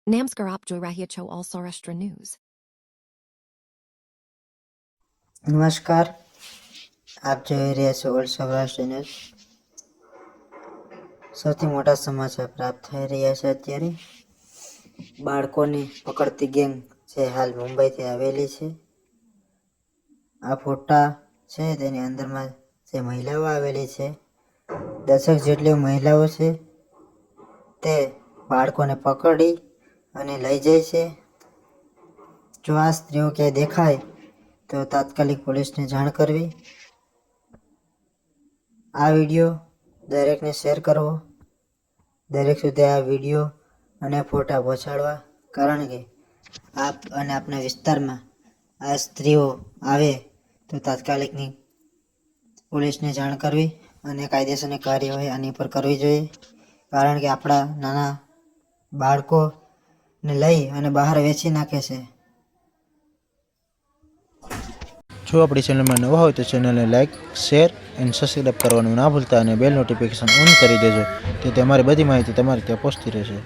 Namaskar, આપ જોઈ રહ્યા છો ઓલ સૌરાષ્ટ્ર ન્યૂઝ. નમસ્કાર, આપ જોઈ રહ્યા છો ઓલ સૌરાષ્ટ્ર ન્યૂઝ. સૌથી મોટા સમાચાર પ્રાપ્ત થઈ રહ્યા છે. અત્યારે બાળકોને પકડતી ગેંગ જે હાલ મુંબઈથી આવેલી છે. આ ફોટા છે તેની અંદરમાં જે મહિલાઓ આવેલી છે, 10 જેટલી મહિલાઓ છે, તે બાળકોને પકડી અને લઈ જાય છે. જો આ સ્ત્રીઓ ક્યાંય દેખાય તો તાત્કાલિક પોલીસને જાણ કરવી. આ વિડીયો દરેકને શેર કરવો, દરેક સુધી આ વિડીયો અને ફોટા પહોંચાડવા, કારણ કે આપ અને આપણા વિસ્તારમાં આ સ્ત્રીઓ આવે તો તાત્કાલિકની પોલીસને જાણ કરવી અને કાયદેસરની કાર્યવાહી આની પર કરવી જોઈએ. કારણ કે આપણા નાના બાળકોને લઈ અને બહાર વેચી નાખે છે. જો આપણી ચેનલમાં નવા હોય તો ચેનલને લાઇક, શેર એન્ડ સબસ્ક્રાઈબ કરવાનું ના ભૂલતા અને બેલ નોટિફિકેશન ઓન કરી દેજો, તેથી અમારી બધી માહિતી તમારે ત્યાં પહોંચતી રહેશે.